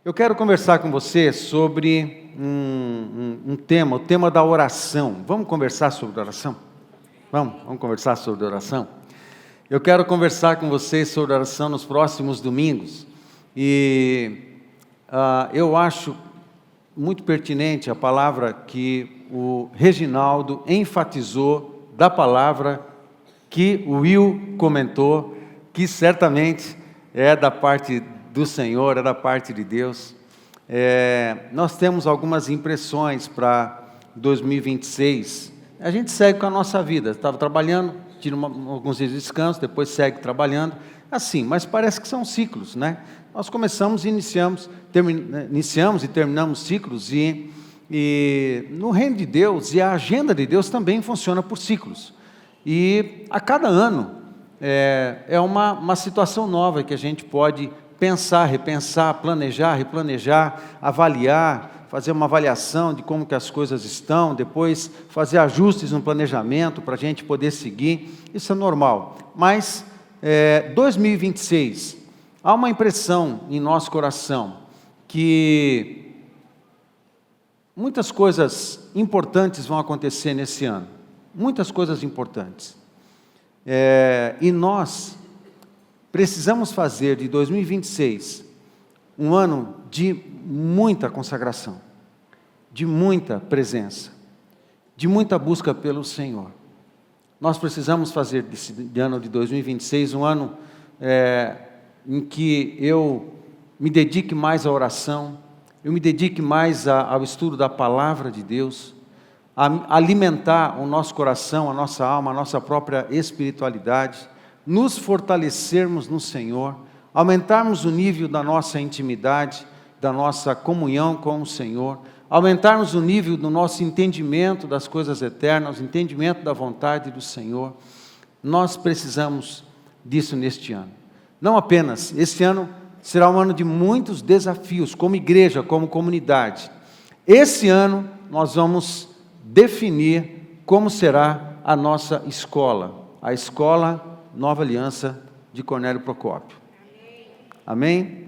Eu quero conversar com você sobre um tema, o tema da oração. Vamos conversar sobre oração? Vamos conversar sobre oração? Eu quero conversar com vocês sobre oração nos próximos domingos. E eu acho muito pertinente a palavra que o Reginaldo enfatizou da palavra que o Will comentou, que certamente é da parte do Senhor, é da parte de Deus. Nós temos algumas impressões para 2026. A gente segue com a nossa vida. Estava trabalhando, tira alguns dias de descanso, depois segue trabalhando. Assim, mas parece que são ciclos, né? Nós começamos e iniciamos e terminamos ciclos, e no reino de Deus, e a agenda de Deus também funciona por ciclos. E a cada ano é uma situação nova que a gente pode pensar, repensar, planejar, replanejar, avaliar, fazer uma avaliação de como que as coisas estão, depois fazer ajustes no planejamento para a gente poder seguir. Isso é normal. Mas 2026, há uma impressão em nosso coração que muitas coisas importantes vão acontecer nesse ano. Muitas coisas importantes. E nós precisamos fazer de 2026 um ano de muita consagração, de muita presença, de muita busca pelo Senhor. Nós precisamos fazer desse ano de 2026 um ano em que eu me dedique mais à oração, eu me dedique mais ao estudo da palavra de Deus, a alimentar o nosso coração, a nossa alma, a nossa própria espiritualidade, nos fortalecermos no Senhor, aumentarmos o nível da nossa intimidade, da nossa comunhão com o Senhor, aumentarmos o nível do nosso entendimento das coisas eternas, entendimento da vontade do Senhor. Nós precisamos disso neste ano. Não apenas, este ano será um ano de muitos desafios, como igreja, como comunidade. Esse ano nós vamos definir como será a nossa escola, a Escola Nova Aliança de Cornélio Procópio. Amém?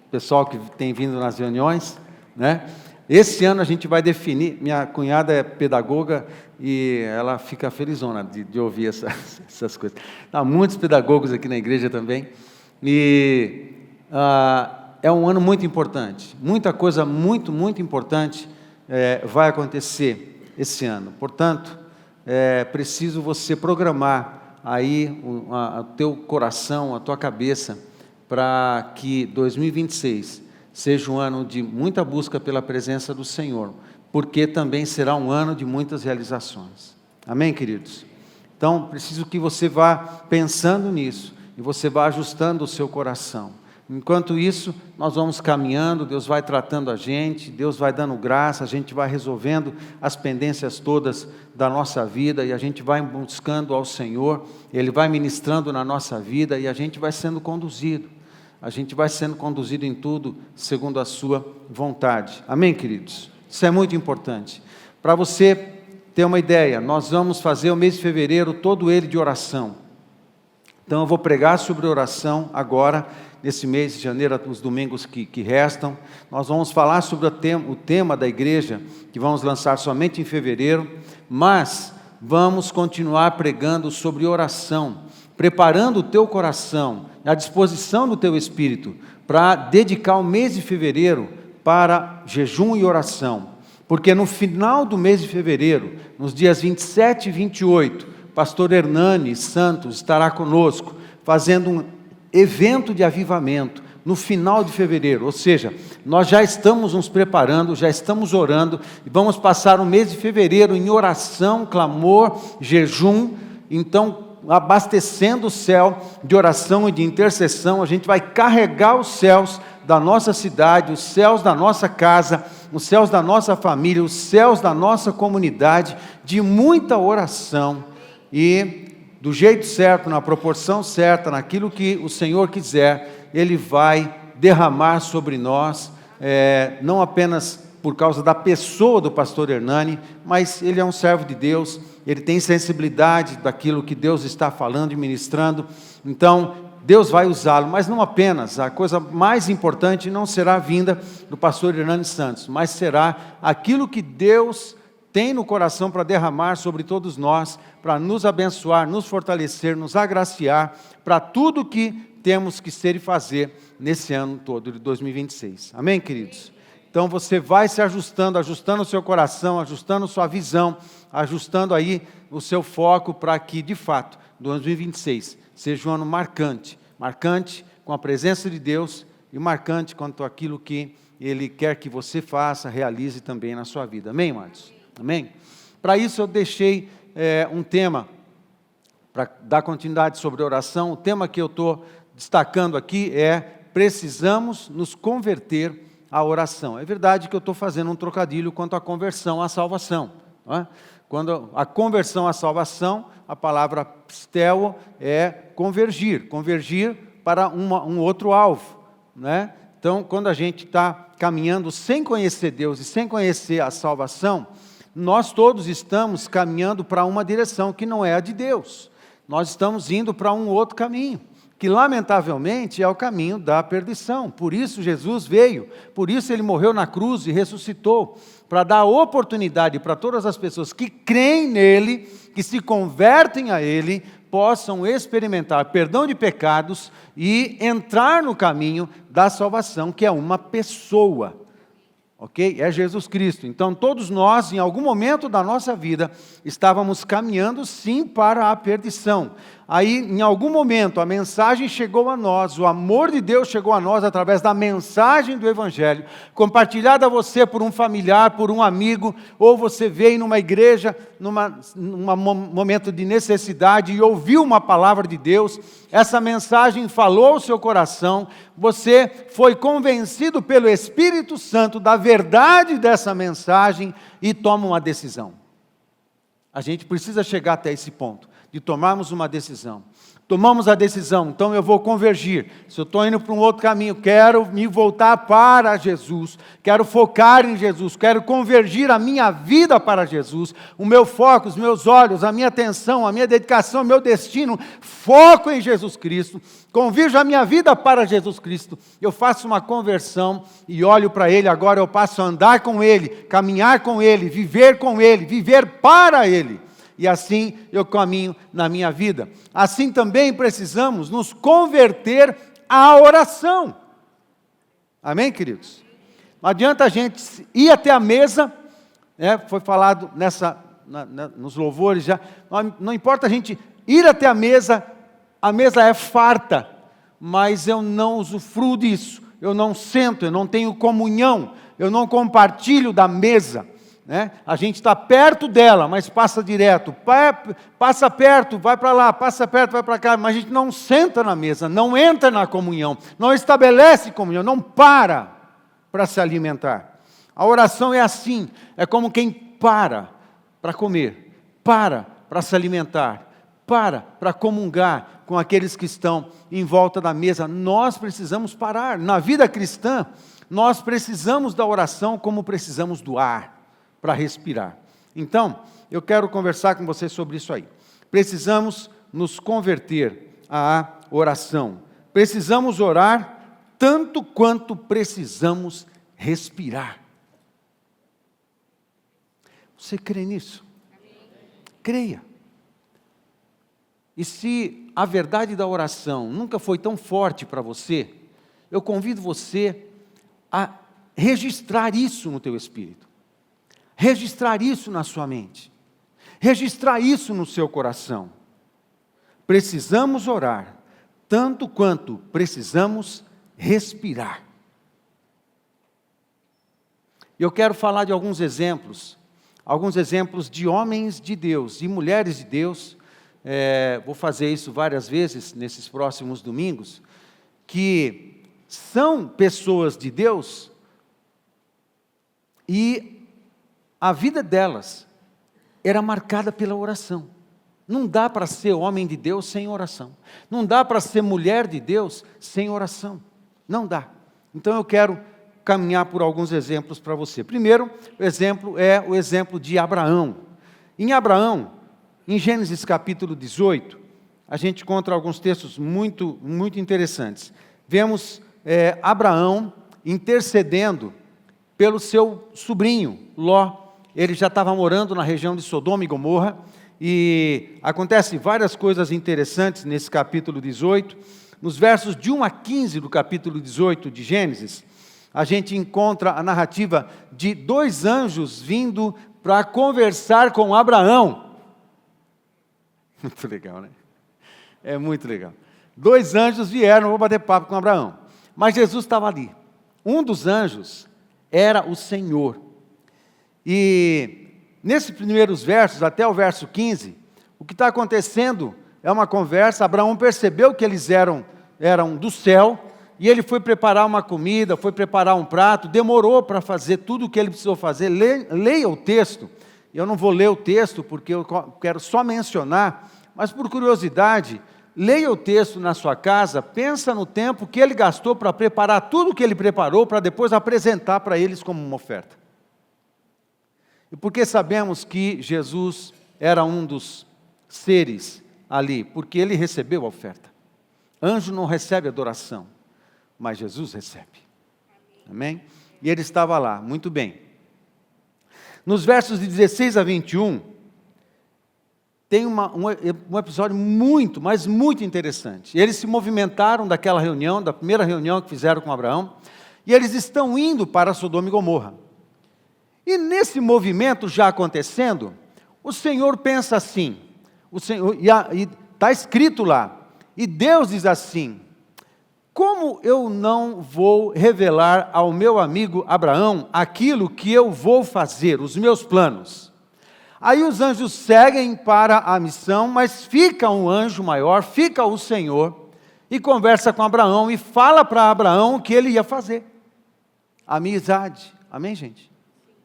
Pessoal que tem vindo nas reuniões, né? Esse ano a gente vai definir, minha cunhada é pedagoga e ela fica felizona de ouvir essas coisas. Há muitos pedagogos aqui na igreja também, e é um ano muito importante, muita coisa muito importante vai acontecer esse ano. Portanto, é preciso você programar aí o teu coração, a tua cabeça, para que 2026 seja um ano de muita busca pela presença do Senhor, porque também será um ano de muitas realizações. Amém, queridos? Então, preciso que você vá pensando nisso, e você vá ajustando o seu coração. Enquanto isso, nós vamos caminhando, Deus vai tratando a gente, Deus vai dando graça, a gente vai resolvendo as pendências todas da nossa vida, e a gente vai buscando ao Senhor, Ele vai ministrando na nossa vida, e a gente vai sendo conduzido. A gente vai sendo conduzido em tudo segundo a sua vontade. Amém, queridos? Isso é muito importante. Para você ter uma ideia, nós vamos fazer o mês de fevereiro todo ele de oração. Então eu vou pregar sobre oração agora, nesse mês de janeiro, nos domingos que restam. Nós vamos falar sobre o tema da igreja, que vamos lançar somente em fevereiro, mas vamos continuar pregando sobre oração, preparando o teu coração, à disposição do teu espírito, para dedicar o mês de fevereiro para jejum e oração. Porque no final do mês de fevereiro, nos dias 27 e 28, pastor Hernani Santos estará conosco, fazendo um evento de avivamento, no final de fevereiro. Ou seja, nós já estamos nos preparando, já estamos orando, e vamos passar o mês de fevereiro em oração, clamor, jejum. Então, abastecendo o céu de oração e de intercessão, a gente vai carregar os céus da nossa cidade, os céus da nossa casa, os céus da nossa família, os céus da nossa comunidade, de muita oração, e do jeito certo, na proporção certa, naquilo que o Senhor quiser, Ele vai derramar sobre nós, não apenas por causa da pessoa do pastor Hernani, mas ele é um servo de Deus, ele tem sensibilidade daquilo que Deus está falando e ministrando. Então, Deus vai usá-lo, mas não apenas. A coisa mais importante não será a vinda do pastor Hernani Santos, mas será aquilo que Deus tem no coração para derramar sobre todos nós, para nos abençoar, nos fortalecer, nos agraciar, para tudo que temos que ser e fazer nesse ano todo de 2026. Amém, queridos? Então você vai se ajustando o seu coração, ajustando sua visão, ajustando aí o seu foco para que, de fato, 2026 seja um ano marcante com a presença de Deus e marcante quanto àquilo que Ele quer que você faça, realize também na sua vida. Amém, amados? Amém? Para isso eu deixei um tema, para dar continuidade sobre oração. O tema que eu estou destacando aqui é: precisamos nos converter à oração. É verdade que eu estou fazendo um trocadilho quanto à conversão à salvação, não é? Quando a conversão à salvação, a palavra pisteuo é convergir para um outro alvo, né? Então, quando a gente está caminhando sem conhecer Deus e sem conhecer a salvação, nós todos estamos caminhando para uma direção que não é a de Deus. Nós estamos indo para um outro caminho, que lamentavelmente é o caminho da perdição. Por isso Jesus veio, por isso Ele morreu na cruz e ressuscitou, para dar oportunidade para todas as pessoas que creem nele, que se convertem a Ele, possam experimentar perdão de pecados e entrar no caminho da salvação, que é uma pessoa. Ok? É Jesus Cristo. Então todos nós, em algum momento da nossa vida, estávamos caminhando sim para a perdição. Aí, em algum momento, a mensagem chegou a nós, o amor de Deus chegou a nós através da mensagem do Evangelho, compartilhada a você por um familiar, por um amigo, ou você veio numa igreja, num momento de necessidade e ouviu uma palavra de Deus, essa mensagem falou ao seu coração, você foi convencido pelo Espírito Santo da verdade dessa mensagem e toma uma decisão. A gente precisa chegar até esse ponto, de tomarmos uma decisão. Tomamos a decisão, então eu vou convergir. Se eu estou indo para um outro caminho, quero me voltar para Jesus, quero focar em Jesus, quero convergir a minha vida para Jesus, o meu foco, os meus olhos, a minha atenção, a minha dedicação, o meu destino, foco em Jesus Cristo, convirjo a minha vida para Jesus Cristo, eu faço uma conversão e olho para Ele, agora eu passo a andar com Ele, caminhar com Ele, viver para Ele. E assim eu caminho na minha vida. Assim também precisamos nos converter à oração. Amém, queridos? Não adianta a gente ir até a mesa, foi falado nos louvores já, não importa a gente ir até a mesa é farta, mas eu não usufruo disso, eu não sento, eu não tenho comunhão, eu não compartilho da mesa. A gente está perto dela, mas passa direto, passa perto, vai para lá, passa perto, vai para cá, mas a gente não senta na mesa, não entra na comunhão, não estabelece comunhão, não para se alimentar. A oração é assim, é como quem para comer, para se alimentar, para comungar com aqueles que estão em volta da mesa. Nós precisamos parar. Na vida cristã, nós precisamos da oração como precisamos do ar para respirar. Então, eu quero conversar com você sobre isso aí. Precisamos nos converter à oração. Precisamos orar tanto quanto precisamos respirar. Você crê nisso? Creia. E se a verdade da oração nunca foi tão forte para você, eu convido você a registrar isso no teu espírito. Registrar isso na sua mente, registrar isso no seu coração. Precisamos orar, tanto quanto precisamos respirar. Eu quero falar de alguns exemplos de homens de Deus e mulheres de Deus, vou fazer isso várias vezes nesses próximos domingos, que são pessoas de Deus e a vida delas era marcada pela oração. Não dá para ser homem de Deus sem oração. Não dá para ser mulher de Deus sem oração. Não dá. Então eu quero caminhar por alguns exemplos para você. Primeiro, o exemplo é o exemplo de Abraão. Em Abraão, em Gênesis capítulo 18, a gente encontra alguns textos muito, muito interessantes. Vemos Abraão intercedendo pelo seu sobrinho, Ló. Ele já estava morando na região de Sodoma e Gomorra, e acontecem várias coisas interessantes nesse capítulo 18. Nos versos de 1 a 15 do capítulo 18 de Gênesis, a gente encontra a narrativa de 2 anjos vindo para conversar com Abraão. Muito legal, né? É muito legal. 2 anjos vieram para bater papo com Abraão. Mas Jesus estava ali. Um dos anjos era o Senhor. E nesses primeiros versos, até o verso 15, o que está acontecendo é uma conversa. Abraão percebeu que eles eram do céu, e ele foi preparar uma comida, foi preparar um prato, demorou para fazer tudo o que ele precisou fazer. Leia o texto. Eu não vou ler o texto, porque eu quero só mencionar, mas por curiosidade, leia o texto na sua casa, pensa no tempo que ele gastou para preparar tudo o que ele preparou, para depois apresentar para eles como uma oferta. E por que sabemos que Jesus era um dos seres ali? Porque ele recebeu a oferta. Anjo não recebe adoração, mas Jesus recebe. Amém? E ele estava lá, muito bem. Nos versos de 16 a 21, tem um episódio muito, mas muito interessante. Eles se movimentaram daquela reunião, da primeira reunião que fizeram com Abraão, e eles estão indo para Sodoma e Gomorra. E nesse movimento já acontecendo, o Senhor pensa assim, e está escrito lá, e Deus diz assim: como eu não vou revelar ao meu amigo Abraão aquilo que eu vou fazer, os meus planos? Aí os anjos seguem para a missão, mas fica um anjo maior, fica o Senhor, e conversa com Abraão, e fala para Abraão o que ele ia fazer. Amizade, amém, gente?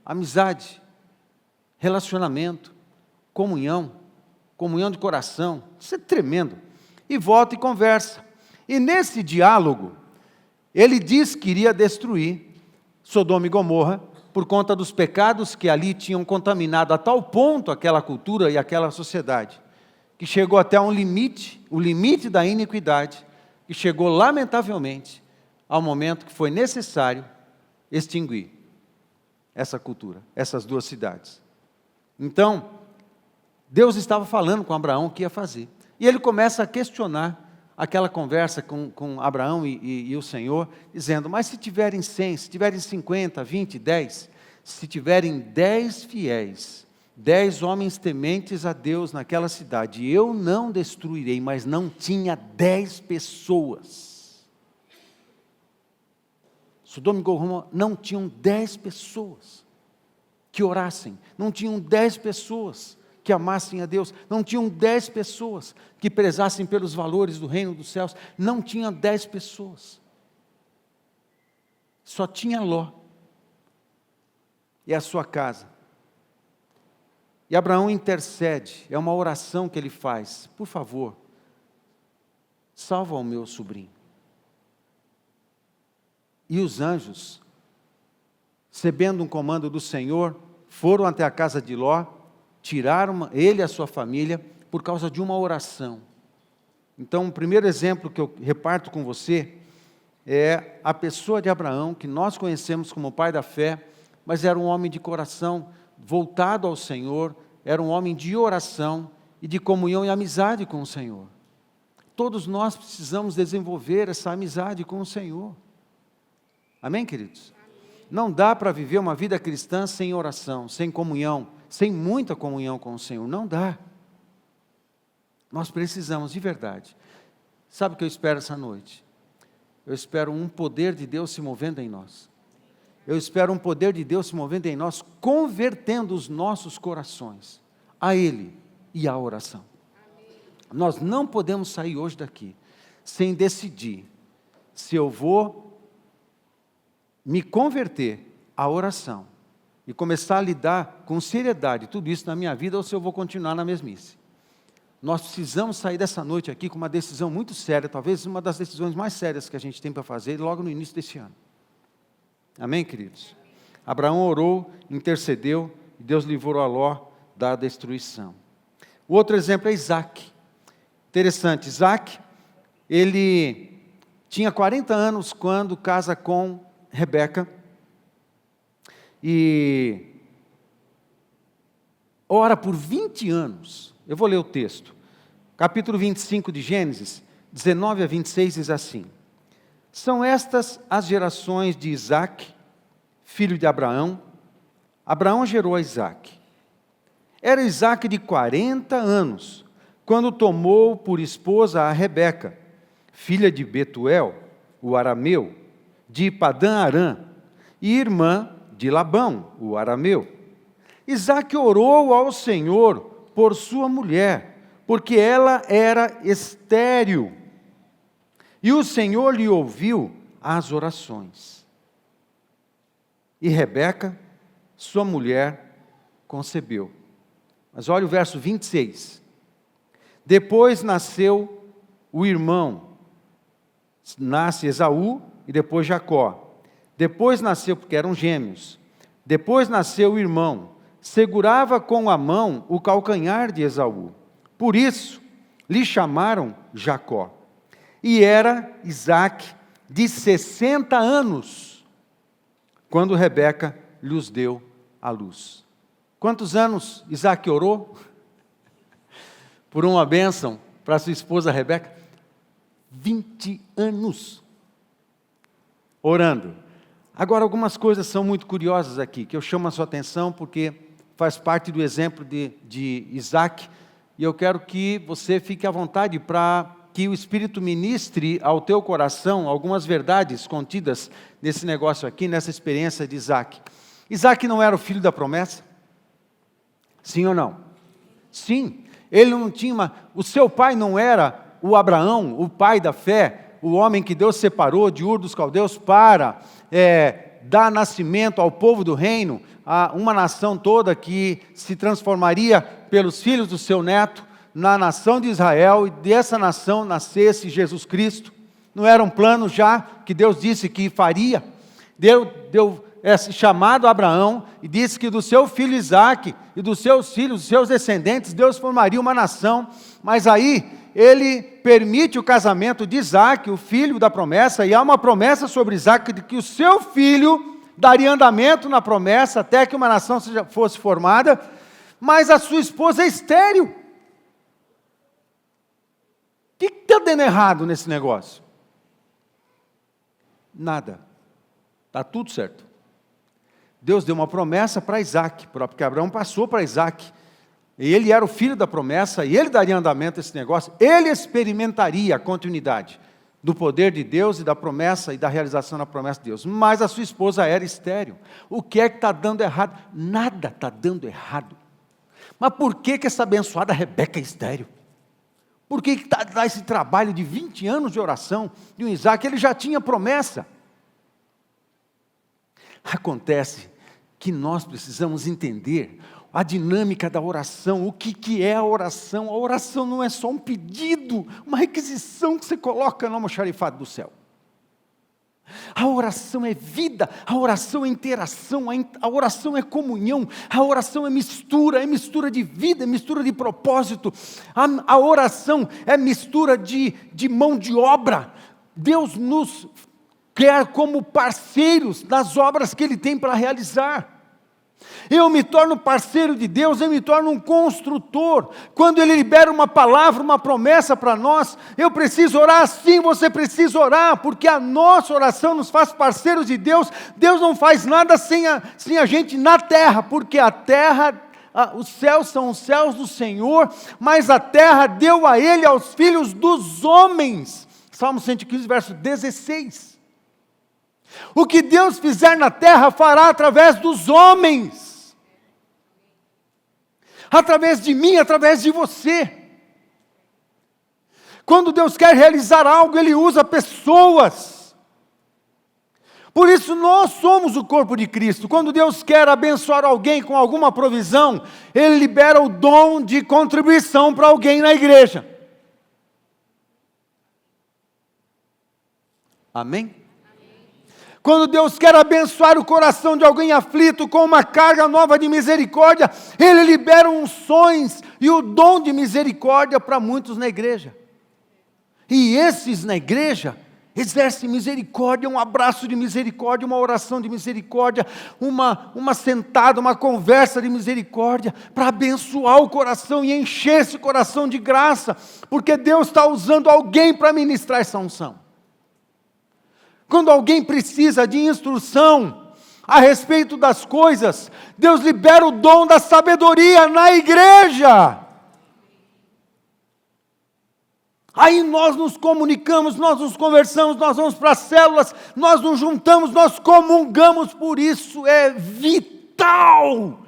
Amizade, relacionamento, comunhão de coração, isso é tremendo. E volta e conversa. E nesse diálogo, ele diz que iria destruir Sodoma e Gomorra, por conta dos pecados que ali tinham contaminado a tal ponto aquela cultura e aquela sociedade, que chegou até um limite, o limite da iniquidade, que chegou lamentavelmente ao momento que foi necessário extinguir essa cultura, essas 2 cidades. Então, Deus estava falando com Abraão o que ia fazer. E ele começa a questionar aquela conversa com Abraão e o Senhor, dizendo: mas se tiverem 100, se tiverem 50, 20, 10, se tiverem 10 fiéis, 10 homens tementes a Deus naquela cidade, eu não destruirei. Mas não tinha 10 pessoas. Sodoma e Gomorra não tinham 10 pessoas que orassem, não tinham 10 pessoas que amassem a Deus, não tinham 10 pessoas que prezassem pelos valores do reino dos céus, não tinha 10 pessoas. Só tinha Ló e a sua casa. E Abraão intercede, é uma oração que ele faz: por favor, salva o meu sobrinho. E os anjos, recebendo um comando do Senhor, foram até a casa de Ló, tiraram ele e a sua família por causa de uma oração. Então, o primeiro exemplo que eu reparto com você é a pessoa de Abraão, que nós conhecemos como pai da fé, mas era um homem de coração voltado ao Senhor, era um homem de oração e de comunhão e amizade com o Senhor. Todos nós precisamos desenvolver essa amizade com o Senhor. Amém, queridos? Não dá para viver uma vida cristã sem oração, sem comunhão, sem muita comunhão com o Senhor. Não dá. Nós precisamos, de verdade. Sabe o que eu espero essa noite? Eu espero um poder de Deus se movendo em nós. Eu espero um poder de Deus se movendo em nós, convertendo os nossos corações a Ele e à oração. Nós não podemos sair hoje daqui sem decidir se eu vou me converter à oração e começar a lidar com seriedade tudo isso na minha vida, ou se eu vou continuar na mesmice. Nós precisamos sair dessa noite aqui com uma decisão muito séria, talvez uma das decisões mais sérias que a gente tem para fazer logo no início deste ano. Amém, queridos? Abraão orou, intercedeu, e Deus livrou a Ló da destruição. O outro exemplo é Isaac. Interessante, Isaac, ele tinha 40 anos quando casa com Rebeca, e ora por 20 anos. Eu vou ler o texto. Capítulo 25 de Gênesis, 19 a 26, diz assim: são estas as gerações de Isaac, filho de Abraão. Abraão gerou a Isaac. Era Isaac de 40 anos, quando tomou por esposa a Rebeca, filha de Betuel, o arameu, de Padã-Arã, e irmã de Labão, o arameu. Isaac orou ao Senhor por sua mulher, porque ela era estéril. E o Senhor lhe ouviu as orações. E Rebeca, sua mulher, concebeu. Mas olha o verso 26. Depois nasceu o irmão. Nasce Esaú e depois Jacó. Depois nasceu, porque eram gêmeos. Depois nasceu o irmão. Segurava com a mão o calcanhar de Esaú. Por isso, lhe chamaram Jacó. E era Isaac de 60 anos, quando Rebeca lhes deu a luz. Quantos anos Isaac orou por uma bênção para sua esposa Rebeca? 20 anos orando. Agora, algumas coisas são muito curiosas aqui, que eu chamo a sua atenção, porque faz parte do exemplo de Isaac, e eu quero que você fique à vontade para que o Espírito ministre ao teu coração algumas verdades contidas nesse negócio aqui, nessa experiência de Isaac. Isaac não era o filho da promessa? Sim ou não? Sim. Ele não tinha o seu pai não era o Abraão, o pai da fé, o homem que Deus separou de Ur dos Caldeus para dar nascimento ao povo do reino, a uma nação toda que se transformaria pelos filhos do seu neto na nação de Israel, e dessa nação nascesse Jesus Cristo. Não era um plano já que Deus disse que faria? Deu esse chamado a Abraão e disse que do seu filho Isaac e dos seus filhos, dos seus descendentes, Deus formaria uma nação. Mas aí ele permite o casamento de Isaac, o filho da promessa, e há uma promessa sobre Isaac de que o seu filho daria andamento na promessa até que uma nação fosse formada, mas a sua esposa é estéril. O que está dando errado nesse negócio? Nada. Está tudo certo. Deus deu uma promessa para Isaac, porque Abraão passou para Isaac. E ele era o filho da promessa, e ele daria andamento a esse negócio. Ele experimentaria a continuidade do poder de Deus e da promessa e da realização da promessa de Deus. Mas a sua esposa era estéril. O que é que está dando errado? Nada está dando errado. Mas por que essa abençoada Rebeca é estéril? Por que dá esse trabalho de 20 anos de oração de um Isaac? Ele já tinha promessa. Acontece que nós precisamos entender a dinâmica da oração. O que é a oração? A oração não é só um pedido, uma requisição que você coloca no almoxarifado do céu. A oração é vida, a oração é interação, a oração é comunhão, a oração é mistura de vida, é mistura de propósito. A oração é mistura de mão de obra. Deus nos quer como parceiros das obras que Ele tem para realizar. Eu me torno parceiro de Deus, eu me torno um construtor. Quando Ele libera uma palavra, uma promessa para nós, eu preciso orar assim, você precisa orar, porque a nossa oração nos faz parceiros de Deus. Deus não faz nada sem a gente na terra, porque a terra, os céus são os céus do Senhor, mas a terra deu a Ele, aos filhos dos homens. Salmo 115, verso 16. O que Deus fizer na terra, fará através dos homens. Através de mim, através de você. Quando Deus quer realizar algo, Ele usa pessoas. Por isso nós somos o corpo de Cristo. Quando Deus quer abençoar alguém com alguma provisão, Ele libera o dom de contribuição para alguém na igreja. Amém? Quando Deus quer abençoar o coração de alguém aflito com uma carga nova de misericórdia, Ele libera unções e o dom de misericórdia para muitos na igreja. E esses na igreja exercem misericórdia, um abraço de misericórdia, uma oração de misericórdia, uma sentada, uma conversa de misericórdia, para abençoar o coração e encher esse coração de graça, porque Deus está usando alguém para ministrar essa unção. Quando alguém precisa de instrução a respeito das coisas, Deus libera o dom da sabedoria na igreja. Aí nós nos comunicamos, nós nos conversamos, nós vamos para as células, nós nos juntamos, nós comungamos, por isso é vital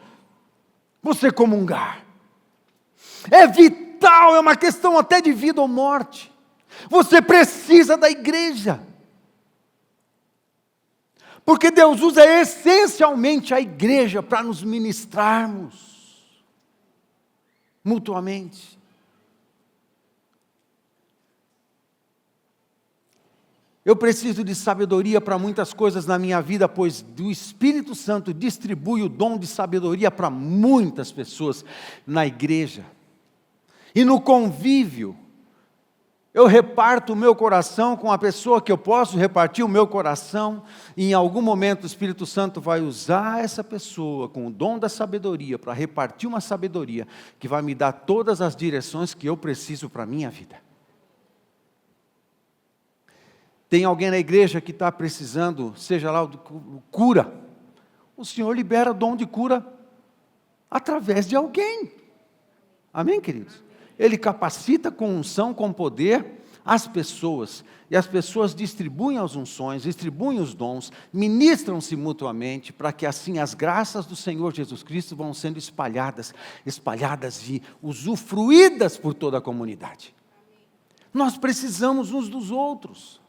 você comungar. É vital, é uma questão até de vida ou morte. Você precisa da igreja. Porque Deus usa essencialmente a igreja para nos ministrarmos mutuamente. Eu preciso de sabedoria para muitas coisas na minha vida, pois o Espírito Santo distribui o dom de sabedoria para muitas pessoas na igreja. E no convívio, eu reparto o meu coração com a pessoa que eu posso repartir o meu coração, e em algum momento o Espírito Santo vai usar essa pessoa com o dom da sabedoria para repartir uma sabedoria que vai me dar todas as direções que eu preciso para a minha vida. Tem alguém na igreja que está precisando, seja lá, cura. O Senhor libera o dom de cura através de alguém. Amém, queridos? Ele capacita com unção, com poder, as pessoas. E as pessoas distribuem as unções, distribuem os dons, ministram-se mutuamente, para que assim as graças do Senhor Jesus Cristo vão sendo espalhadas e usufruídas por toda a comunidade. Nós precisamos uns dos outros.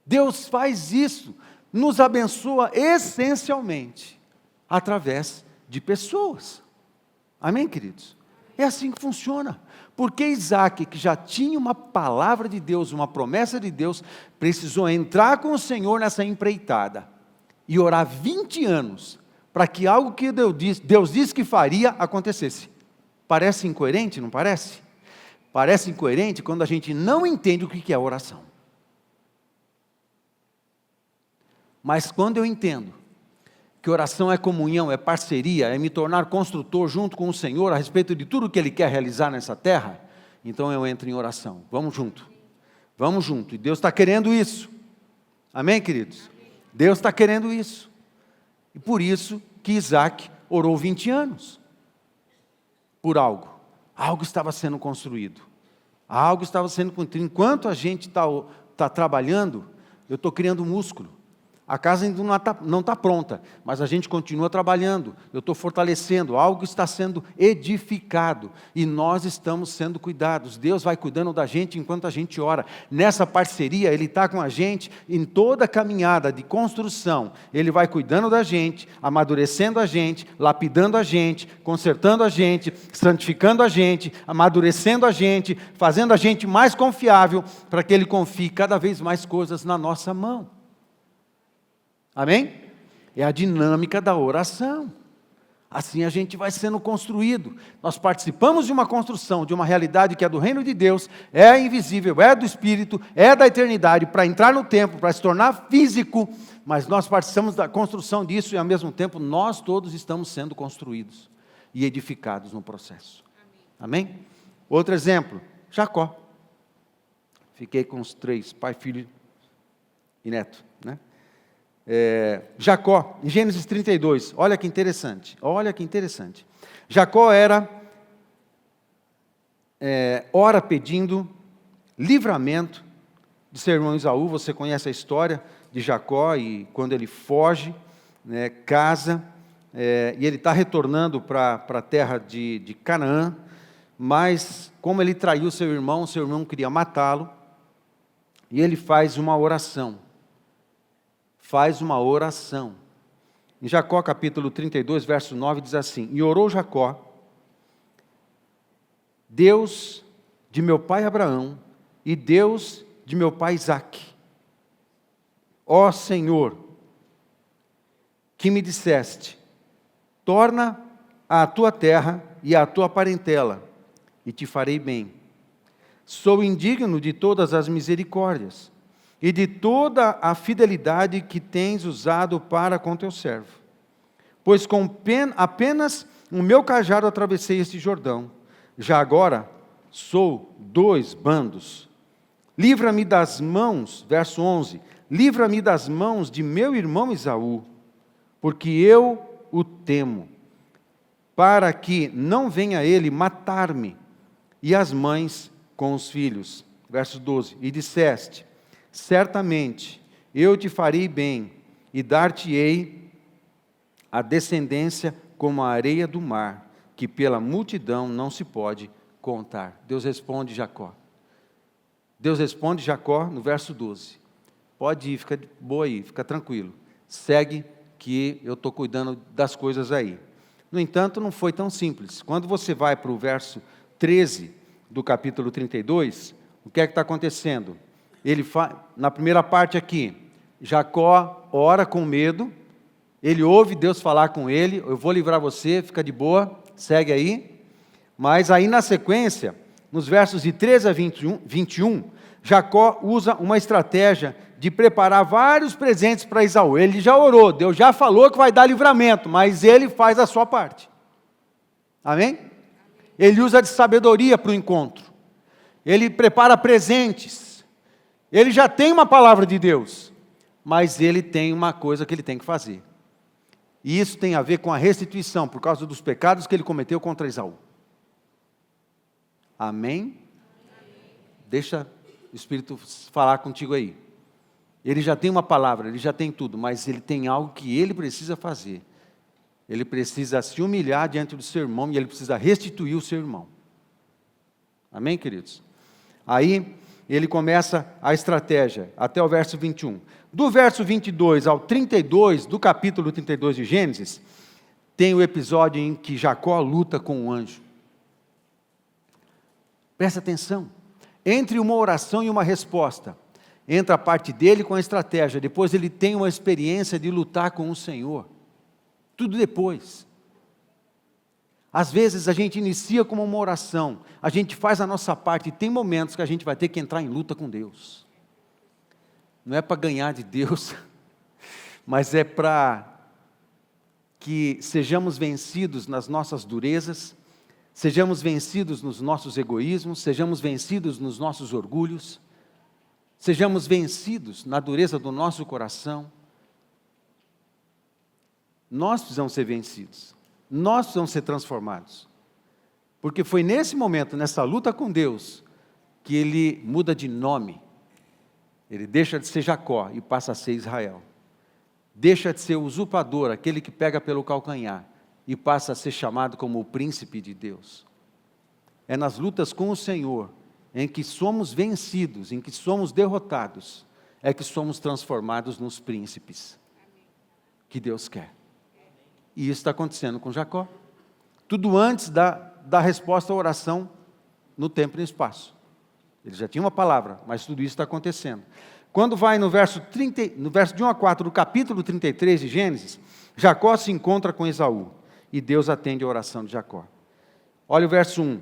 Deus faz isso, nos abençoa essencialmente através de pessoas. Amém, queridos? É assim que funciona. Porque Isaac, que já tinha uma palavra de Deus, uma promessa de Deus, precisou entrar com o Senhor nessa empreitada e orar 20 anos para que algo que Deus disse que faria acontecesse. Parece incoerente, não parece? Parece incoerente quando a gente não entende o que é oração. Mas quando eu entendo que oração é comunhão, é parceria, é me tornar construtor junto com o Senhor a respeito de tudo que Ele quer realizar nessa terra, então eu entro em oração. Vamos junto. Vamos junto. E Deus está querendo isso. Amém, queridos? Deus está querendo isso. E por isso que Isaac orou 20 anos. Por algo. Algo estava sendo construído. Algo estava sendo construído. Enquanto a gente está trabalhando, eu estou criando músculo. A casa ainda não está pronta, mas a gente continua trabalhando, eu estou fortalecendo, algo está sendo edificado, e nós estamos sendo cuidados. Deus vai cuidando da gente enquanto a gente ora. Nessa parceria, Ele está com a gente em toda a caminhada de construção. Ele vai cuidando da gente, amadurecendo a gente, lapidando a gente, consertando a gente, santificando a gente, amadurecendo a gente, fazendo a gente mais confiável, para que Ele confie cada vez mais coisas na nossa mão. Amém? É a dinâmica da oração. Assim a gente vai sendo construído. Nós participamos de uma construção, de uma realidade que é do reino de Deus, é invisível, é do Espírito, é da eternidade, para entrar no tempo, para se tornar físico, mas nós participamos da construção disso e ao mesmo tempo nós todos estamos sendo construídos e edificados no processo. Amém? Outro exemplo, Jacó. Fiquei com os 3, pai, filho e neto, né? Jacó, em Gênesis 32, olha que interessante, Jacó ora pedindo livramento de seu irmão Esaú. Você conhece a história de Jacó, e quando ele foge, né, casa, e ele está retornando para a terra de Canaã, mas como ele traiu seu irmão queria matá-lo, e ele faz uma oração. Em Jacó capítulo 32, verso 9, diz assim: E orou Jacó, Deus de meu pai Abraão e Deus de meu pai Isaque, ó Senhor, que me disseste, torna à tua terra e à tua parentela, e te farei bem. Sou indigno de todas as misericórdias e de toda a fidelidade que tens usado para com teu servo. Pois apenas o meu cajado atravessei este Jordão. Já agora sou 2 bandos. Livra-me das mãos, verso 11, livra-me das mãos de meu irmão Esaú, porque eu o temo, para que não venha ele matar-me e as mães com os filhos. Verso 12, e disseste, certamente eu te farei bem e dar-te-ei a descendência como a areia do mar, que pela multidão não se pode contar. Deus responde Jacó. Deus responde Jacó no verso 12. Pode ir, fica boa aí, fica tranquilo. Segue que eu estou cuidando das coisas aí. No entanto, não foi tão simples. Quando você vai para o verso 13 do capítulo 32, o que é que está acontecendo? Na primeira parte aqui, Jacó ora com medo, ele ouve Deus falar com ele, eu vou livrar você, fica de boa, segue aí. Mas aí na sequência, nos versos de 13 a 21, Jacó usa uma estratégia de preparar vários presentes para Esaú. Ele já orou, Deus já falou que vai dar livramento, mas ele faz a sua parte. Amém? Ele usa de sabedoria para o encontro. Ele prepara presentes. Ele já tem uma palavra de Deus, mas ele tem uma coisa que ele tem que fazer. E isso tem a ver com a restituição, por causa dos pecados que ele cometeu contra Esaú. Amém? Deixa o Espírito falar contigo aí. Ele já tem uma palavra, ele já tem tudo, mas ele tem algo que ele precisa fazer. Ele precisa se humilhar diante do seu irmão e ele precisa restituir o seu irmão. Amém, queridos? Aí ele começa a estratégia, até o verso 21. Do verso 22 ao 32, do capítulo 32 de Gênesis, tem o episódio em que Jacó luta com o anjo. Presta atenção. Entre uma oração e uma resposta, entra a parte dele com a estratégia, depois ele tem uma experiência de lutar com o Senhor. Tudo depois. Às vezes a gente inicia como uma oração, a gente faz a nossa parte e tem momentos que a gente vai ter que entrar em luta com Deus. Não é para ganhar de Deus, mas é para que sejamos vencidos nas nossas durezas, sejamos vencidos nos nossos egoísmos, sejamos vencidos nos nossos orgulhos, sejamos vencidos na dureza do nosso coração. Nós precisamos ser vencidos, nós precisamos ser transformados, porque foi nesse momento, nessa luta com Deus, que ele muda de nome. Ele deixa de ser Jacó e passa a ser Israel. Deixa de ser o usurpador, aquele que pega pelo calcanhar, e passa a ser chamado como o príncipe de Deus. É nas lutas com o Senhor, em que somos vencidos, em que somos derrotados, é que somos transformados nos príncipes que Deus quer. E isso está acontecendo com Jacó. Tudo antes da resposta à oração no tempo e no espaço. Ele já tinha uma palavra, mas tudo isso está acontecendo. Quando vai no verso de 1 a 4 do capítulo 33 de Gênesis, Jacó se encontra com Esaú, e Deus atende a oração de Jacó. Olha o verso 1.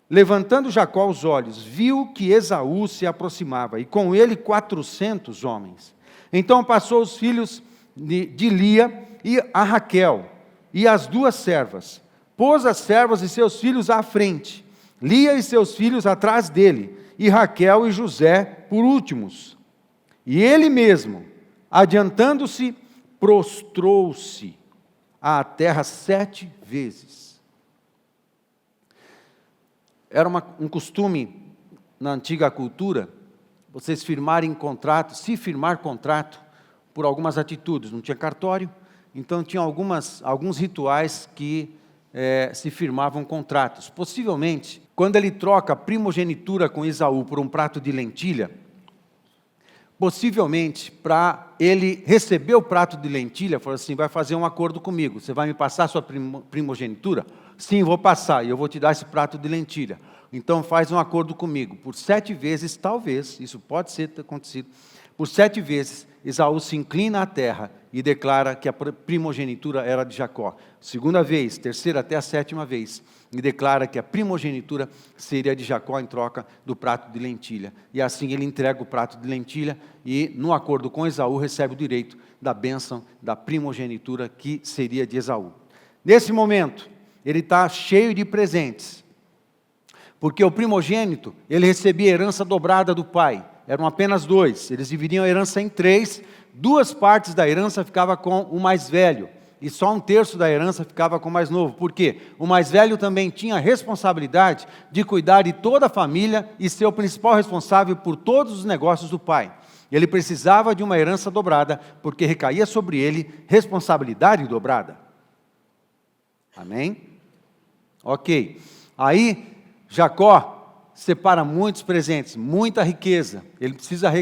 Levantando Jacó os olhos, viu que Esaú se aproximava, e com ele 400 homens. Então passou os filhos de Lia e a Raquel, e as 2 servas. Pôs as servas e seus filhos à frente, Lia e seus filhos atrás dele, e Raquel e José por últimos. E ele mesmo, adiantando-se, prostrou-se à terra 7 vezes. Era um costume na antiga cultura, vocês firmarem contrato, se firmar contrato por algumas atitudes. Não tinha cartório, então tinha alguns rituais que se firmavam contratos. Possivelmente, quando ele troca a primogenitura com Esaú por um prato de lentilha, possivelmente, para ele receber o prato de lentilha, falou assim, vai fazer um acordo comigo, você vai me passar a sua primogenitura? Sim, vou passar, e eu vou te dar esse prato de lentilha. Então faz um acordo comigo, por 7 vezes, talvez, isso pode ter acontecido, Por 7 vezes, Esaú se inclina à terra e declara que a primogenitura era de Jacó. Segunda vez, terceira até a 7ª vez, e declara que a primogenitura seria de Jacó em troca do prato de lentilha. E assim ele entrega o prato de lentilha e, no acordo com Esaú, recebe o direito da bênção da primogenitura que seria de Esaú. Nesse momento, ele está cheio de presentes, porque o primogênito, ele recebia a herança dobrada do pai. Eram apenas 2, eles dividiam a herança em 3, 2 partes da herança ficava com o mais velho, e só 1/3 da herança ficava com o mais novo. Por quê? O mais velho também tinha a responsabilidade de cuidar de toda a família e ser o principal responsável por todos os negócios do pai. Ele precisava de uma herança dobrada, porque recaía sobre ele responsabilidade dobrada. Amém? Ok. Aí, Jacó separa muitos presentes, muita riqueza. Ele precisa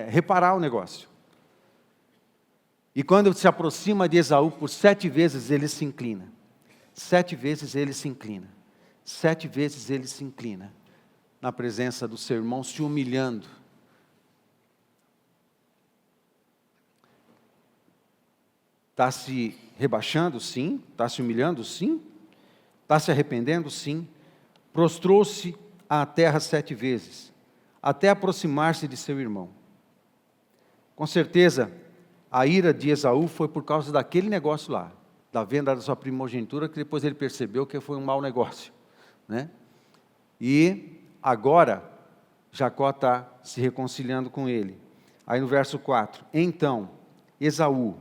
reparar o negócio. E quando se aproxima de Esaú, por 7 vezes ele se inclina. 7 vezes ele se inclina. 7 vezes ele se inclina na presença do seu irmão, se humilhando. Está se rebaixando? Sim. Está se humilhando? Sim. Está se arrependendo? Sim. Prostrou-se à terra 7 vezes, até aproximar-se de seu irmão. Com certeza, a ira de Esaú foi por causa daquele negócio lá, da venda da sua primogenitura, que depois ele percebeu que foi um mau negócio, né? E agora, Jacó está se reconciliando com ele. Aí no verso 4, então, Esaú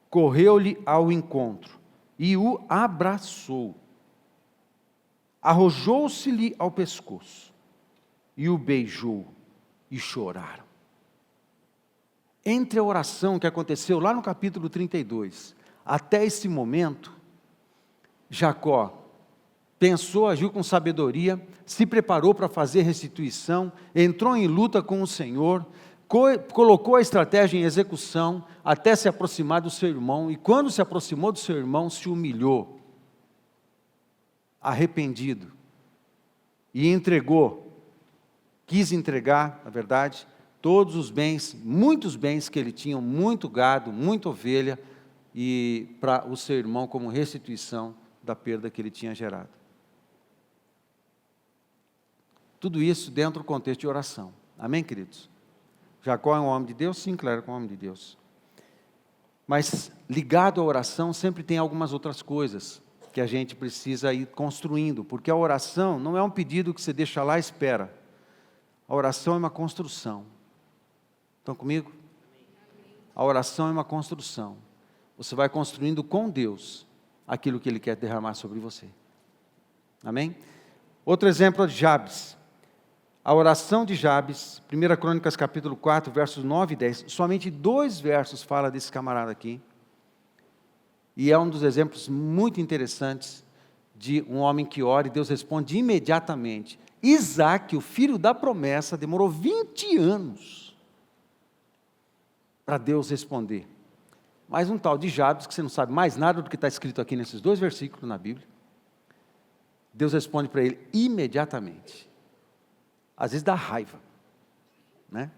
correu-lhe ao encontro e o abraçou. Arrojou-se-lhe ao pescoço e o beijou e choraram. Entre a oração que aconteceu lá no capítulo 32, até esse momento, Jacó pensou, agiu com sabedoria, se preparou para fazer restituição, entrou em luta com o Senhor, colocou a estratégia em execução, até se aproximar do seu irmão, e quando se aproximou do seu irmão, se humilhou, arrependido, e quis entregar, na verdade, todos os bens, muitos bens que ele tinha, muito gado, muita ovelha, e para o seu irmão como restituição da perda que ele tinha gerado. Tudo isso dentro do contexto de oração. Amém, queridos? Jacó é um homem de Deus? Sim, claro, é um homem de Deus. Mas ligado à oração sempre tem algumas outras coisas que a gente precisa ir construindo, porque a oração não é um pedido que você deixa lá e espera. A oração é uma construção. Estão comigo? A oração é uma construção. Você vai construindo com Deus aquilo que Ele quer derramar sobre você. Amém? Outro exemplo é de Jabes. A oração de Jabes, 1 Crônicas capítulo 4, versos 9 e 10. Somente 2 versos fala desse camarada aqui. E é um dos exemplos muito interessantes de um homem que ora e Deus responde imediatamente. Isaac, o filho da promessa, demorou 20 anos para Deus responder. Mas um tal de Jabes, que você não sabe mais nada do que está escrito aqui nesses 2 versículos na Bíblia, Deus responde para ele imediatamente. Às vezes dá raiva, né?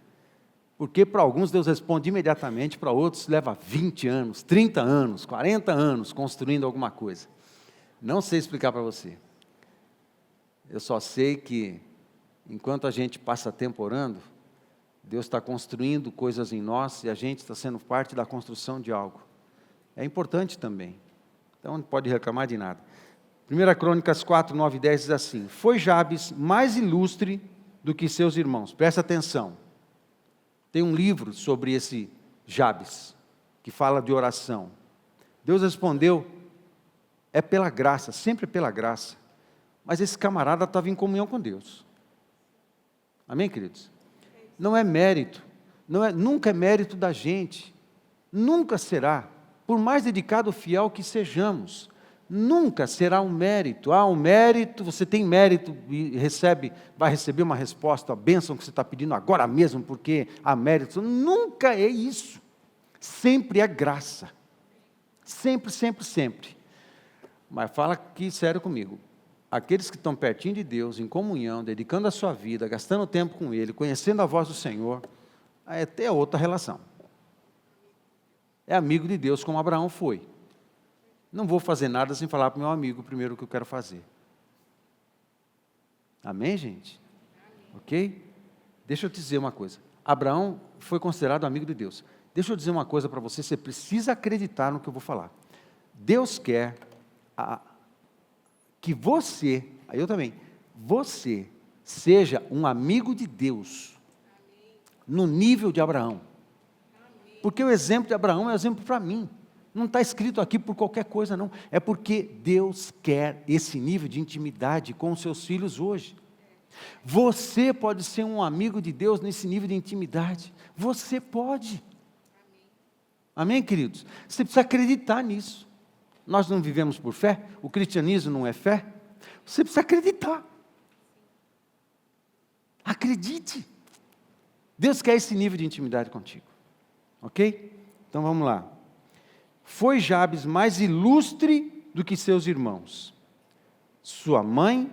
Porque para alguns Deus responde imediatamente, para outros leva 20 anos, 30 anos, 40 anos construindo alguma coisa. Não sei explicar para você. Eu só sei que, enquanto a gente passa tempo orando, Deus está construindo coisas em nós e a gente está sendo parte da construção de algo. É importante também. Então não pode reclamar de nada. 1 Crônicas 4, 9 e 10 diz assim: foi Jabes mais ilustre do que seus irmãos. Presta atenção. Tem um livro sobre esse Jabes, que fala de oração. Deus respondeu, é pela graça, sempre é pela graça. Mas esse camarada estava em comunhão com Deus. Amém, queridos? Não é mérito, nunca é mérito da gente, nunca será, por mais dedicado ou fiel que sejamos, nunca será um mérito. Um mérito, você tem mérito e vai receber uma resposta, a bênção que você está pedindo agora mesmo, porque há mérito. Nunca é isso, sempre é graça, sempre, sempre, sempre. Mas fala aqui sério comigo, aqueles que estão pertinho de Deus, em comunhão, dedicando a sua vida, gastando tempo com Ele, conhecendo a voz do Senhor, aí até outra relação. É amigo de Deus como Abraão foi. Não vou fazer nada sem falar para o meu amigo primeiro o que eu quero fazer. Amém, gente? Ok? Deixa eu te dizer uma coisa. Abraão foi considerado amigo de Deus. Deixa eu dizer uma coisa para você, você precisa acreditar no que eu vou falar. Deus quer que você, eu também, você seja um amigo de Deus, no nível de Abraão. Porque o exemplo de Abraão é um exemplo para mim. Não está escrito aqui por qualquer coisa, não. É porque Deus quer esse nível de intimidade com os seus filhos hoje. Você pode ser um amigo de Deus nesse nível de intimidade. Você pode. Amém, queridos? Você precisa acreditar nisso. Nós não vivemos por fé? O cristianismo não é fé? Você precisa acreditar. Acredite. Deus quer esse nível de intimidade contigo. Ok? Então vamos lá. Foi Jabes mais ilustre do que seus irmãos. Sua mãe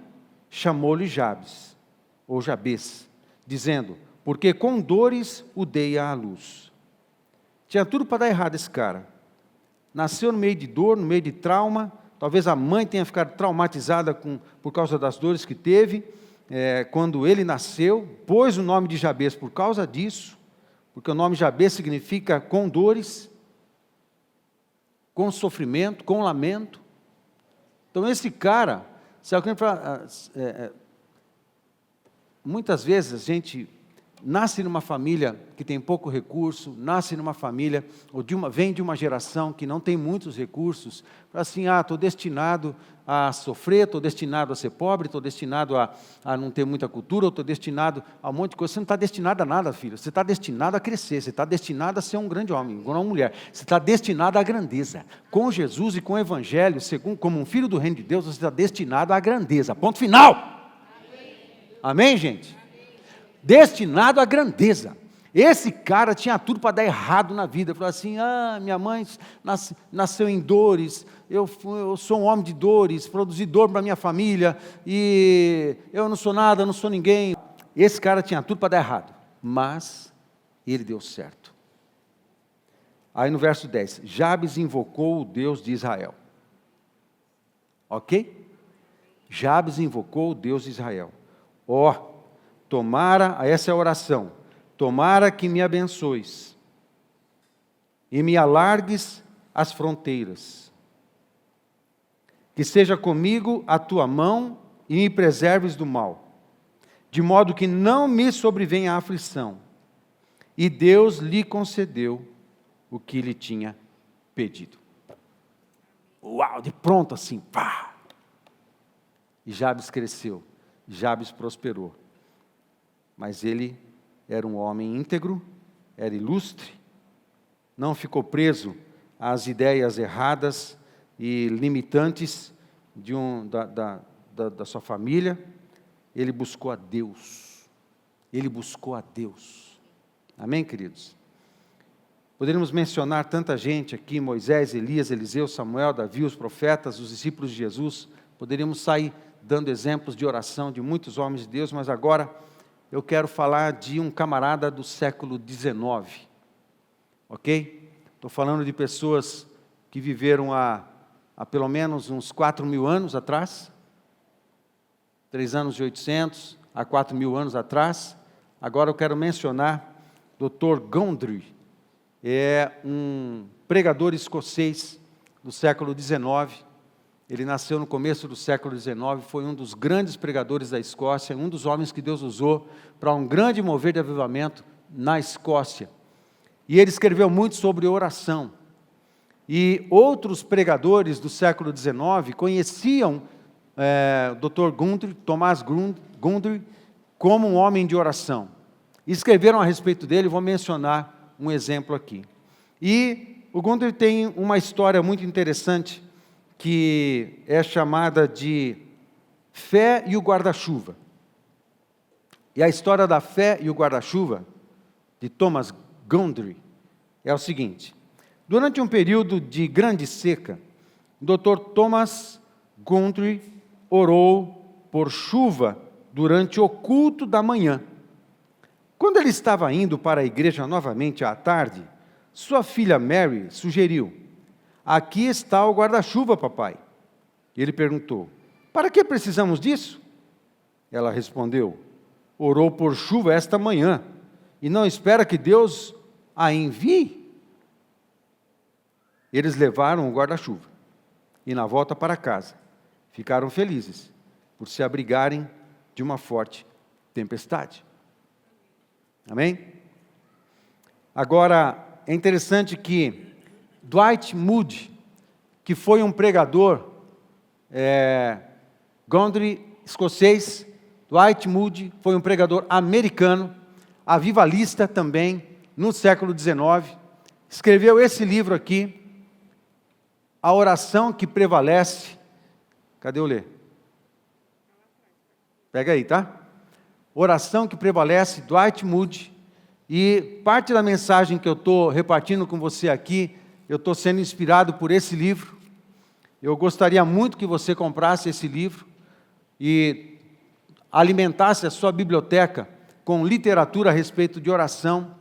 chamou-lhe Jabes, ou Jabes, dizendo, porque com dores o dei à luz. Tinha tudo para dar errado esse cara. Nasceu no meio de dor, no meio de trauma. Talvez a mãe tenha ficado traumatizada por causa das dores que teve. Quando ele nasceu, pôs o nome de Jabes por causa disso. Porque o nome Jabes significa com dores, com sofrimento, com lamento. Então esse cara, se alguém fala, muitas vezes a gente nasce numa família que tem pouco recurso, nasce numa família, vem de uma geração que não tem muitos recursos, assim, estou destinado a sofrer, estou destinado a ser pobre, estou destinado a não ter muita cultura, estou destinado a um monte de coisa. Você não está destinado a nada, filho, você está destinado a crescer, você está destinado a ser um grande homem, uma mulher, você está destinado à grandeza. Com Jesus e com o Evangelho, como um filho do reino de Deus, você está destinado à grandeza, ponto final. Amém, gente? Destinado à grandeza. Esse cara tinha tudo para dar errado na vida. Falou assim, minha mãe nasceu em dores, eu sou um homem de dores, produzi dor para minha família, e eu não sou nada, não sou ninguém. Esse cara tinha tudo para dar errado, mas ele deu certo. Aí no verso 10, Jabes invocou o Deus de Israel. Ok? Jabes invocou o Deus de Israel. Tomara, essa é a oração, tomara que me abençoes e me alargues as fronteiras, que seja comigo a tua mão e me preserves do mal, de modo que não me sobrevenha a aflição. E Deus lhe concedeu o que lhe tinha pedido. Uau, de pronto assim, pá! E Jabes cresceu, Jabes prosperou. Mas ele era um homem íntegro, era ilustre, não ficou preso às ideias erradas e limitantes da sua família. Ele buscou a Deus. Ele buscou a Deus. Amém, queridos? Poderíamos mencionar tanta gente aqui, Moisés, Elias, Eliseu, Samuel, Davi, os profetas, os discípulos de Jesus. Poderíamos sair dando exemplos de oração de muitos homens de Deus, mas agora eu quero falar de um camarada do século XIX, ok? Estou falando de pessoas que viveram há pelo menos uns 4.000 anos atrás, 3.800 a 4.000 anos atrás. Agora eu quero mencionar Dr. Gundry, é um pregador escocês do século XIX. Ele nasceu no começo do século XIX, foi um dos grandes pregadores da Escócia, um dos homens que Deus usou para um grande mover de avivamento na Escócia. E ele escreveu muito sobre oração. E outros pregadores do século XIX conheciam Dr. Gundry, Thomas Gundry, como um homem de oração. E escreveram a respeito dele, vou mencionar um exemplo aqui. E o Gundry tem uma história muito interessante, que é chamada de Fé e o Guarda-Chuva. E a história da fé e o guarda-chuva, de Thomas Gundry, é o seguinte. Durante um período de grande seca, o Dr. Thomas Gundry orou por chuva durante o culto da manhã. Quando ele estava indo para a igreja novamente à tarde, sua filha Mary sugeriu: aqui está o guarda-chuva, papai. Ele perguntou: para que precisamos disso? Ela respondeu: orou por chuva esta manhã e não espera que Deus a envie? Eles levaram o guarda-chuva e, na volta para casa, ficaram felizes por se abrigarem de uma forte tempestade. Amém? Agora, é interessante que Dwight Moody, que foi um pregador, Gundry, escocês, Dwight Moody foi um pregador americano, avivalista também, no século XIX, escreveu esse livro aqui, A Oração que Prevalece. Cadê o ler? Pega aí, tá? Oração que Prevalece, Dwight Moody, e parte da mensagem que eu estou repartindo com você aqui, eu estou sendo inspirado por esse livro. Eu gostaria muito que você comprasse esse livro e alimentasse a sua biblioteca com literatura a respeito de oração.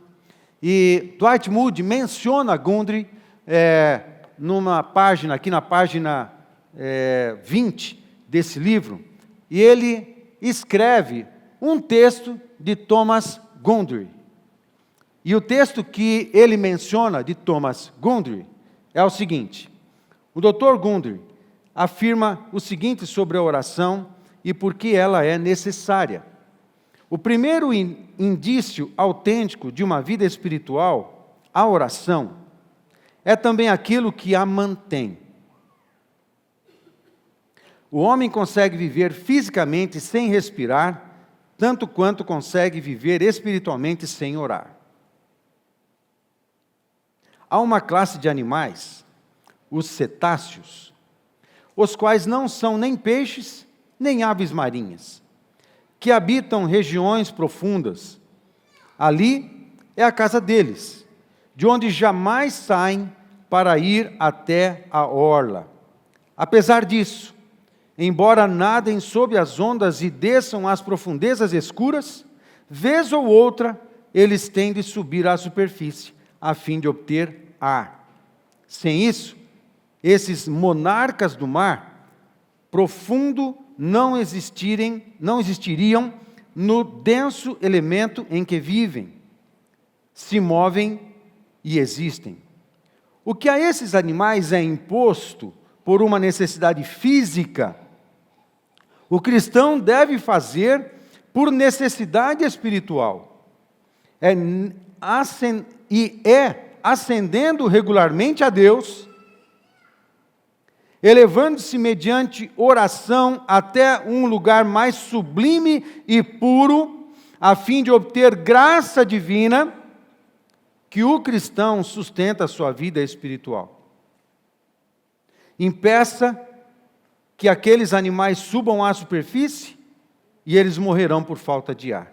E Dwight Moody menciona Gundry numa página, aqui na página 20 desse livro, e ele escreve um texto de Thomas Gundry. E o texto que ele menciona de Thomas Gundry é o seguinte: o Dr. Gundry afirma o seguinte sobre a oração e por que ela é necessária. O primeiro indício autêntico de uma vida espiritual, a oração, é também aquilo que a mantém. O homem consegue viver fisicamente sem respirar, tanto quanto consegue viver espiritualmente sem orar. Há uma classe de animais, os cetáceos, os quais não são nem peixes, nem aves marinhas, que habitam regiões profundas. Ali é a casa deles, de onde jamais saem para ir até a orla. Apesar disso, embora nadem sob as ondas e desçam às profundezas escuras, vez ou outra eles têm de subir à superfície, a fim de obter ar. Sem isso, esses monarcas do mar profundo não existiriam no denso elemento em que vivem, se movem e existem. O que a esses animais é imposto por uma necessidade física, o cristão deve fazer por necessidade espiritual. Ascendendo regularmente a Deus, elevando-se mediante oração até um lugar mais sublime e puro, a fim de obter graça divina, que o cristão sustenta a sua vida espiritual. Impeça que aqueles animais subam à superfície e eles morrerão por falta de ar.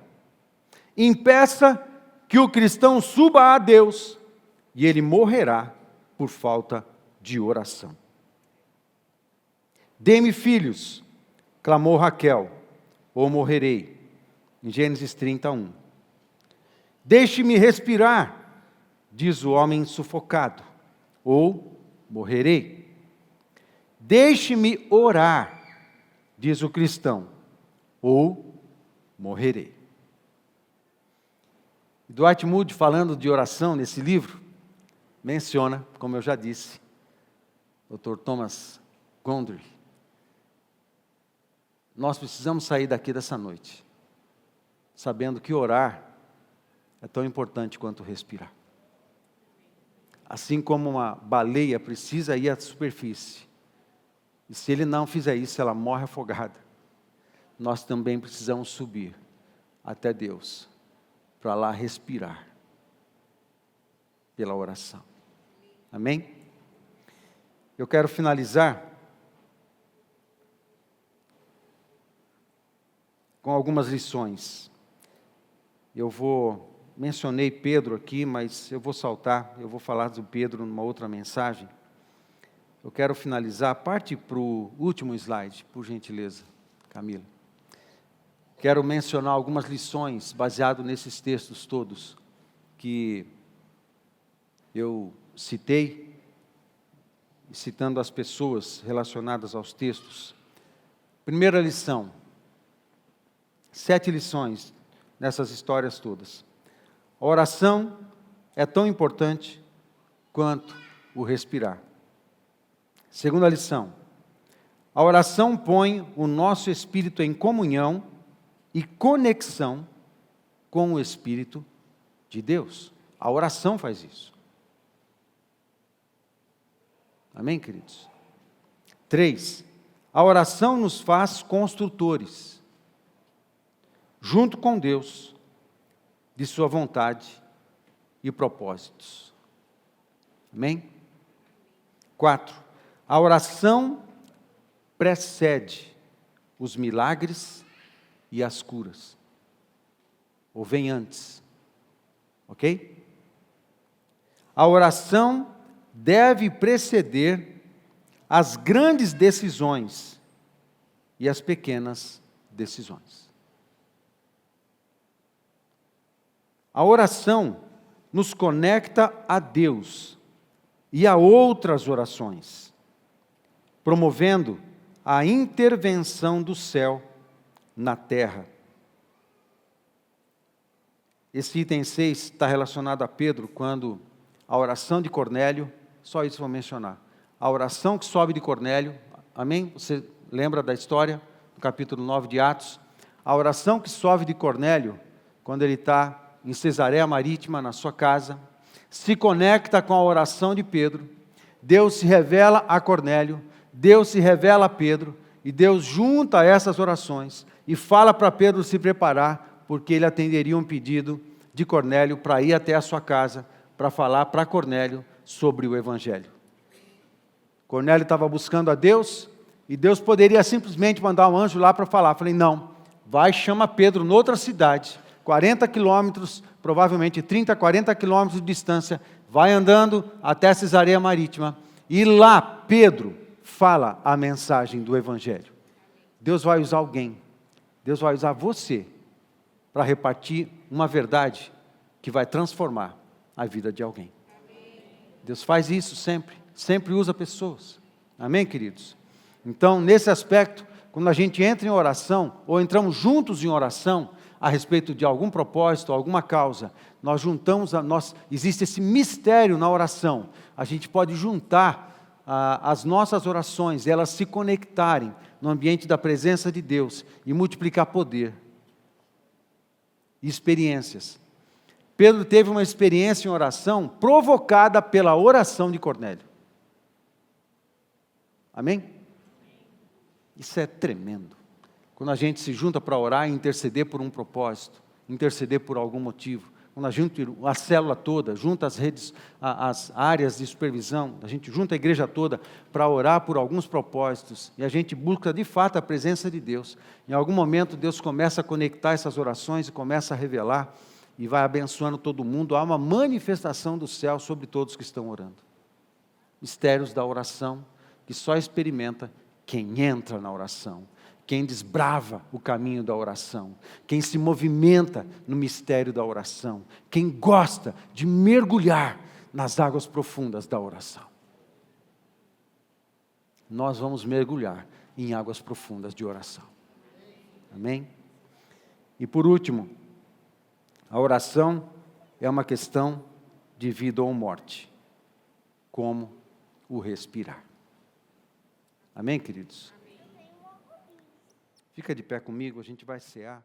Impeça que o cristão suba a Deus e ele morrerá por falta de oração. Dê-me filhos, clamou Raquel, ou morrerei. Em Gênesis 31. Deixe-me respirar, diz o homem sufocado, ou morrerei. Deixe-me orar, diz o cristão, ou morrerei. Dwight Moody, falando de oração nesse livro, menciona, como eu já disse, Dr. Thomas Gundry. Nós precisamos sair daqui dessa noite, sabendo que orar é tão importante quanto respirar. Assim como uma baleia precisa ir à superfície, e se ele não fizer isso, ela morre afogada, nós também precisamos subir até Deus, para lá respirar, pela oração. Amém? Eu quero finalizar com algumas lições. Mencionei Pedro aqui, mas eu vou saltar, eu vou falar do Pedro numa outra mensagem. eu quero finalizar. Parte para o último slide, por gentileza, Camila. Quero mencionar algumas lições baseado nesses textos todos que eu citei, citando as pessoas relacionadas aos textos. Primeira lição, 7 lições nessas histórias todas. A oração é tão importante quanto o respirar. Segunda lição, a oração põe o nosso espírito em comunhão e conexão com o Espírito de Deus. A oração faz isso. Amém, queridos? 3, a oração nos faz construtores, junto com Deus, de sua vontade e propósitos. Amém? 4, a oração precede os milagres e as curas. Ou vem antes. Ok? A oração deve preceder as grandes decisões e as pequenas decisões. A oração nos conecta a Deus e a outras orações, promovendo a intervenção do céu na terra. Esse item 6 está relacionado a Pedro, quando a oração de Cornélio, só isso vou mencionar, a oração que sobe de Cornélio, amém? Você lembra da história, no capítulo 9 de Atos? A oração que sobe de Cornélio, quando ele está em Cesareia Marítima, na sua casa, se conecta com a oração de Pedro. Deus se revela a Cornélio, Deus se revela a Pedro, e Deus junta essas orações e fala para Pedro se preparar, porque ele atenderia um pedido de Cornélio para ir até a sua casa, para falar para Cornélio sobre o Evangelho. Cornélio estava buscando a Deus, e Deus poderia simplesmente mandar um anjo lá para falar. Falei, não, vai, chama Pedro noutra cidade, 40 quilômetros, provavelmente 30, 40 quilômetros de distância, vai andando até Cesareia Marítima, e lá Pedro fala a mensagem do Evangelho. Deus vai usar alguém, Deus vai usar você, para repartir uma verdade que vai transformar a vida de alguém. Deus faz isso sempre, sempre usa pessoas. Amém, queridos? Então, nesse aspecto, quando a gente entra em oração, ou entramos juntos em oração, a respeito de algum propósito, alguma causa, nós juntamos, existe esse mistério na oração. A gente pode juntar as nossas orações, elas se conectarem no ambiente da presença de Deus e multiplicar poder e experiências. Pedro teve uma experiência em oração provocada pela oração de Cornélio. Amém? Isso é tremendo. Quando a gente se junta para orar e interceder por um propósito, interceder por algum motivo, quando a gente, a célula toda, junta as redes, as áreas de supervisão, a gente junta a igreja toda para orar por alguns propósitos, e a gente busca de fato a presença de Deus. Em algum momento Deus começa a conectar essas orações e começa a revelar, e vai abençoando todo mundo. Há uma manifestação do céu sobre todos que estão orando. Mistérios da oração, que só experimenta quem entra na oração, quem desbrava o caminho da oração, quem se movimenta no mistério da oração, quem gosta de mergulhar nas águas profundas da oração. Nós vamos mergulhar em águas profundas de oração. Amém? E por último, a oração é uma questão de vida ou morte, como o respirar. Amém, queridos? Fica de pé comigo, a gente vai cear.